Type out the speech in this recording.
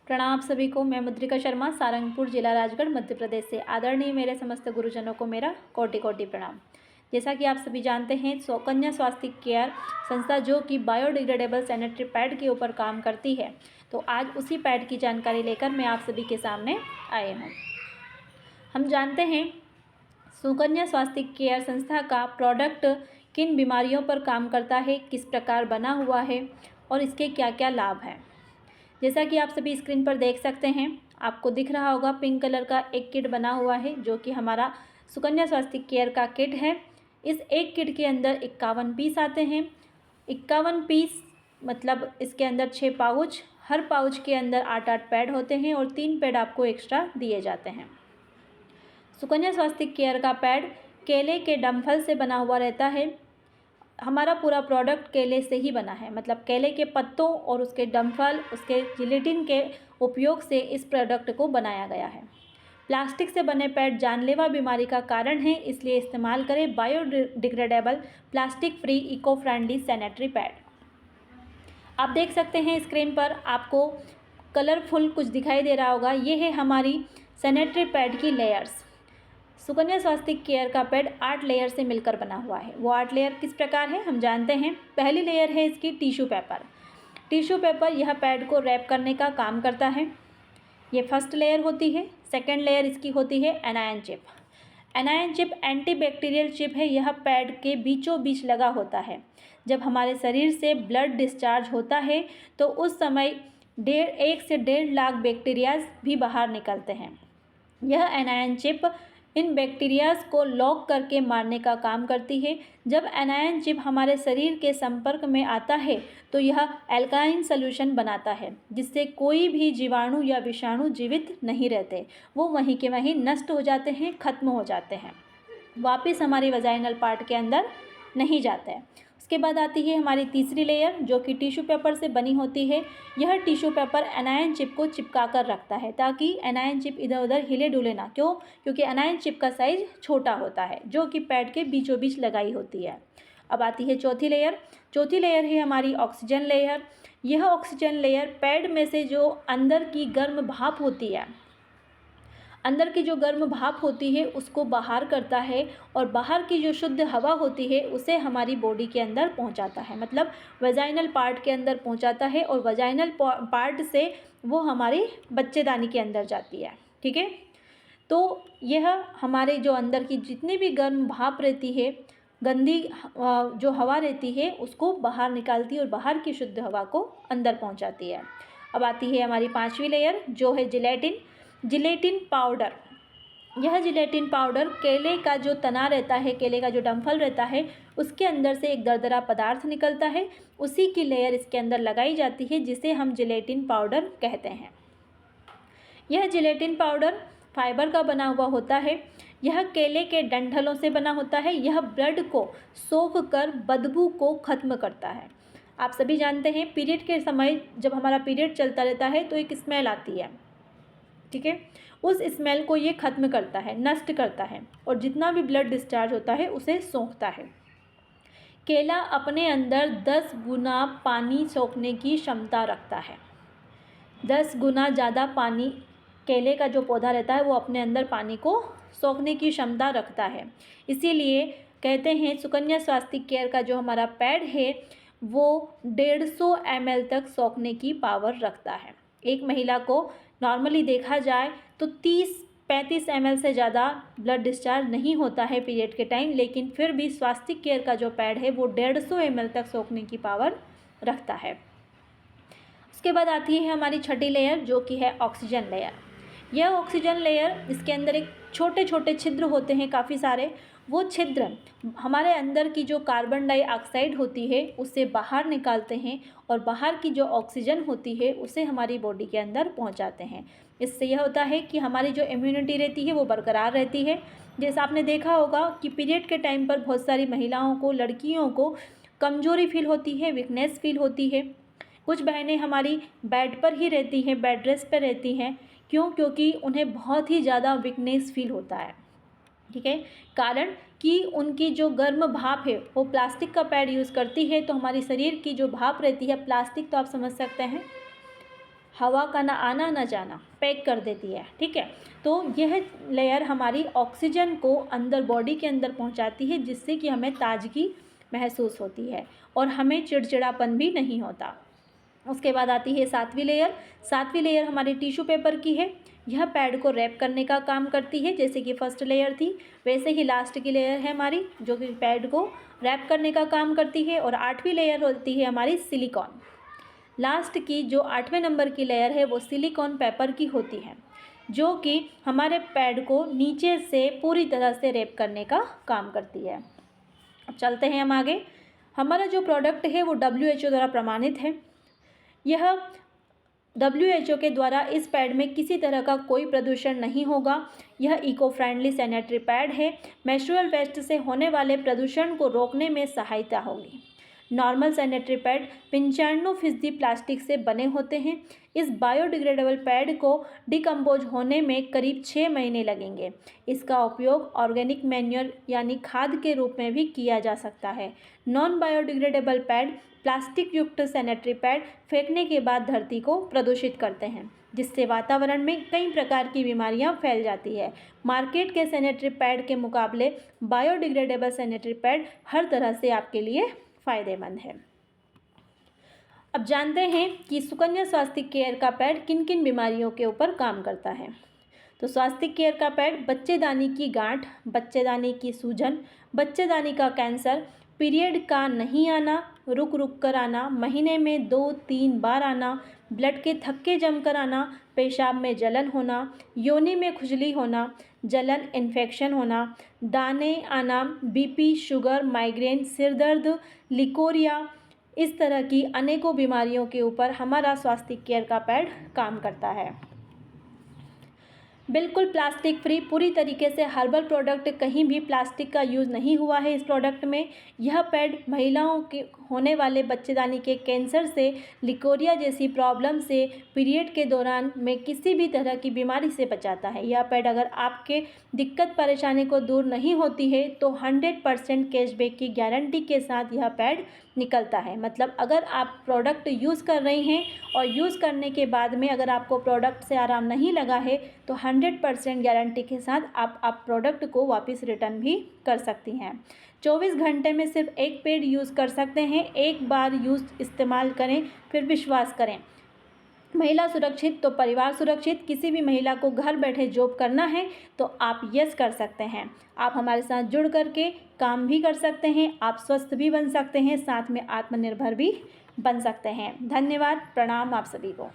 प्रणाम सभी को। मैं मुद्रिका शर्मा, सारंगपुर जिला राजगढ़ मध्य प्रदेश से। आदरणीय मेरे समस्त गुरुजनों को मेरा कोटि कोटि प्रणाम। जैसा कि आप सभी जानते हैं, सुकन्या स्वास्थ्य केयर संस्था जो कि बायोडिग्रेडेबल सैनिटरी पैड के ऊपर काम करती है, तो आज उसी पैड की जानकारी लेकर मैं आप सभी के सामने आए हूँ। हम जानते हैं सुकन्या स्वास्थ्य केयर संस्था का प्रोडक्ट किन बीमारियों पर काम करता है, किस प्रकार बना हुआ है और इसके क्या क्या लाभ हैं। जैसा कि आप सभी स्क्रीन पर देख सकते हैं, आपको दिख रहा होगा पिंक कलर का एक किट बना हुआ है जो कि हमारा सुकन्या स्वास्थ्य केयर का किट है। इस एक किट के अंदर 51 पीस आते हैं। 51 पीस मतलब इसके अंदर 6 पाउच, हर पाउच के अंदर 8-8 पैड होते हैं और 3 पैड आपको एक्स्ट्रा दिए जाते हैं। सुकन्या स्वास्थ्य केयर का पैड केले के डंठल से बना हुआ रहता है। हमारा पूरा प्रोडक्ट केले से ही बना है, मतलब केले के पत्तों और उसके डंठल, उसके जिलेटिन के उपयोग से इस प्रोडक्ट को बनाया गया है। प्लास्टिक से बने पैड जानलेवा बीमारी का कारण है, इसलिए इस्तेमाल करें biodegradable plastic free eco friendly sanitary pad. आप देख सकते हैं स्क्रीन पर आपको कलरफुल कुछ दिखाई दे रहा होगा, ये है हमारी सैनिटरी पैड की लेयर्स। सुकन्या स्वास्थ्य केयर का पैड 8 लेयर से मिलकर बना हुआ है। वो 8 लेयर किस प्रकार है हम जानते हैं। पहली लेयर है इसकी टिश्यू पेपर। टिश्यू पेपर यह पैड को रैप करने का काम करता है, ये फर्स्ट लेयर होती है। सेकंड लेयर इसकी होती है anion chip. Anion chip antibacterial chip है, यह पैड के बीचों बीच लगा होता है। जब हमारे शरीर से ब्लड डिस्चार्ज होता है तो उस समय 1 से 1.5 लाख बैक्टीरियाज भी बाहर निकलते हैं। यह एनायन चिप इन बैक्टीरियाज को लॉक करके मारने का काम करती है। जब एनायन चिप हमारे शरीर के संपर्क में आता है तो यह एल्कालाइन सॉल्यूशन बनाता है, जिससे कोई भी जीवाणु या विषाणु जीवित नहीं रहते, वो वहीं के वहीं नष्ट हो जाते हैं, खत्म हो जाते हैं, वापस हमारी वजाइनल पार्ट के अंदर नहीं जाते हैं। उसके बाद आती है हमारी तीसरी लेयर जो कि टिश्यू पेपर से बनी होती है। यह टिश्यू पेपर एनायन चिप को चिपका कर रखता है ताकि एनायन चिप इधर उधर हिले डुले ना। क्यों? क्योंकि एनायन चिप का साइज छोटा होता है जो कि पैड के बीचों बीच लगाई होती है। अब आती है चौथी लेयर। चौथी लेयर है हमारी ऑक्सीजन लेयर। यह ऑक्सीजन लेयर पैड में से जो अंदर की गर्म भाप होती है, अंदर की जो गर्म भाप होती है उसको बाहर करता है और बाहर की जो शुद्ध हवा होती है उसे हमारी बॉडी के अंदर पहुंचाता है, मतलब वजाइनल पार्ट के अंदर पहुंचाता है और वजाइनल पार्ट से वो हमारी बच्चेदानी के अंदर जाती है। ठीक है, तो यह हमारे जो अंदर की जितनी भी गर्म भाप रहती है, गंदी जो हवा रहती है उसको बाहर निकालती है और बाहर की शुद्ध हवा को अंदर पहुँचाती है। अब आती है हमारी 5वीं लेयर जो है जिलेटिन पाउडर। यह जिलेटिन पाउडर केले का जो तना रहता है, केले का जो डंठल रहता है, उसके अंदर से एक दरदरा पदार्थ निकलता है, उसी की लेयर इसके अंदर लगाई जाती है जिसे हम जिलेटिन पाउडर कहते हैं। यह जिलेटिन पाउडर फाइबर का बना हुआ होता है। यह केले के डंठलों से बना होता है। यह ब्लड को सोख कर बदबू को खत्म करता है। आप सभी जानते हैं पीरियड के समय जब हमारा पीरियड चलता रहता है तो एक स्मेल आती है, ठीक है, उस स्मेल को ये खत्म करता है, नष्ट करता है और जितना भी ब्लड डिस्चार्ज होता है उसे सोखता है। केला अपने अंदर 10 गुना पानी सोखने की क्षमता रखता है। 10 गुना ज़्यादा पानी केले का जो पौधा रहता है वो अपने अंदर पानी को सोखने की क्षमता रखता है। इसीलिए कहते हैं सुकन्या स्वास्थ्य केयर का जो हमारा पैड है वो 150 ml तक सोखने की पावर रखता है। एक महिला को नॉर्मली देखा जाए तो 30-35 ml से ज़्यादा ब्लड डिस्चार्ज नहीं होता है पीरियड के टाइम, लेकिन फिर भी स्वास्थ्य केयर का जो पैड है वो 150 ml तक सोखने की पावर रखता है। उसके बाद आती है हमारी छठी लेयर जो कि है ऑक्सीजन लेयर। यह ऑक्सीजन लेयर, इसके अंदर एक छोटे छोटे छिद्र होते हैं काफ़ी सारे। वो छिद्र हमारे अंदर की जो कार्बन डाइऑक्साइड होती है उसे बाहर निकालते हैं और बाहर की जो ऑक्सीजन होती है उसे हमारी बॉडी के अंदर पहुंचाते हैं। इससे यह होता है कि हमारी जो इम्यूनिटी रहती है वो बरकरार रहती है। जैसा आपने देखा होगा कि पीरियड के टाइम पर बहुत सारी महिलाओं को, लड़कियों को कमज़ोरी फील होती है, वीकनेस फील होती है। कुछ बहनें हमारी बेड पर ही रहती हैं, बेड रेस्ट पर रहती हैं। क्यों? क्योंकि उन्हें बहुत ही ज़्यादा वीकनेस फील होता है। ठीक है, कारण कि उनकी जो गर्म भाप है वो प्लास्टिक का पैड यूज़ करती है, तो हमारी शरीर की जो भाप रहती है, प्लास्टिक तो आप समझ सकते हैं हवा का ना आना ना जाना, पैक कर देती है, ठीक है। तो यह लेयर हमारी ऑक्सीजन को अंदर बॉडी के अंदर पहुंचाती है, जिससे कि हमें ताजगी महसूस होती है और हमें चिड़चिड़ापन भी नहीं होता। उसके बाद आती है 7वीं लेयर। 7वीं लेयर हमारी टिश्यू पेपर की है। यह पैड को रैप करने का काम करती है, जैसे कि फर्स्ट लेयर थी वैसे ही लास्ट की लेयर है हमारी, जो कि पैड को रैप करने का काम करती है। और 8वीं लेयर होती है हमारी सिलिकॉन। लास्ट की जो 8वें नंबर की लेयर है वो सिलिकॉन पेपर की होती है, जो कि हमारे पैड को नीचे से पूरी तरह से रैप करने का काम करती है। अब चलते हैं हम आगे। हमारा जो प्रोडक्ट है वो WHO द्वारा प्रमाणित है। यह WHO के द्वारा इस पैड में किसी तरह का कोई प्रदूषण नहीं होगा। यह इको फ्रेंडली सैनिटरी पैड है। मेंस्ट्रुअल वेस्ट से होने वाले प्रदूषण को रोकने में सहायता होगी। नॉर्मल सैनिटरी पैड 95% प्लास्टिक से बने होते हैं। इस बायोडिग्रेडेबल पैड को डिकम्पोज होने में करीब 6 महीने लगेंगे। इसका उपयोग ऑर्गेनिक मैन्योर यानी खाद के रूप में भी किया जा सकता है। नॉन बायोडिग्रेडेबल पैड प्लास्टिक युक्त सैनिटरी पैड फेंकने के बाद धरती को प्रदूषित करते हैं, जिससे वातावरण में कई प्रकार की बीमारियां फैल जाती है। मार्केट के सैनिटरी पैड के मुकाबले बायोडिग्रेडेबल सैनिटरी पैड हर तरह से आपके लिए फ़ायदेमंद है। अब जानते हैं कि सुकन्या स्वास्थ्य केयर का पैड किन किन बीमारियों के ऊपर काम करता है। तो स्वास्थ्य केयर का पैड बच्चेदानी की गांठ, बच्चेदानी की सूजन, बच्चेदानी का कैंसर, पीरियड का नहीं आना, रुक रुक कर आना, महीने में 2-3 बार आना, ब्लड के थक्के जमकर आना, पेशाब में जलन होना, योनि में खुजली होना, जलन इन्फेक्शन होना, दाने आना, बीपी, शुगर, माइग्रेन, सिर दर्द, लिकोरिया, इस तरह की अनेकों बीमारियों के ऊपर हमारा स्वास्थ्य केयर का पैड काम करता है। बिल्कुल प्लास्टिक फ्री, पूरी तरीके से हर्बल प्रोडक्ट, कहीं भी प्लास्टिक का यूज़ नहीं हुआ है इस प्रोडक्ट में। यह पैड महिलाओं के होने वाले बच्चेदानी के कैंसर से, लिकोरिया जैसी प्रॉब्लम से, पीरियड के दौरान में किसी भी तरह की बीमारी से बचाता है। यह पैड अगर आपके दिक्कत परेशानी को दूर नहीं होती है तो 100% कैशबैक की गारंटी के साथ यह पैड निकलता है। मतलब अगर आप प्रोडक्ट यूज़ कर रही हैं और यूज़ करने के बाद में अगर आपको प्रोडक्ट से आराम नहीं लगा है तो 100% गारंटी के साथ आप प्रोडक्ट को वापस रिटर्न भी कर सकती हैं। 24 घंटे में सिर्फ एक पैड यूज़ कर सकते हैं। एक बार यूज़ इस्तेमाल करें, फिर विश्वास करें। महिला सुरक्षित तो परिवार सुरक्षित। किसी भी महिला को घर बैठे जॉब करना है तो आप यस कर सकते हैं। आप हमारे साथ जुड़ करके काम भी कर सकते हैं, आप स्वस्थ भी बन सकते हैं, साथ में आत्मनिर्भर भी बन सकते हैं। धन्यवाद, प्रणाम आप सभी को।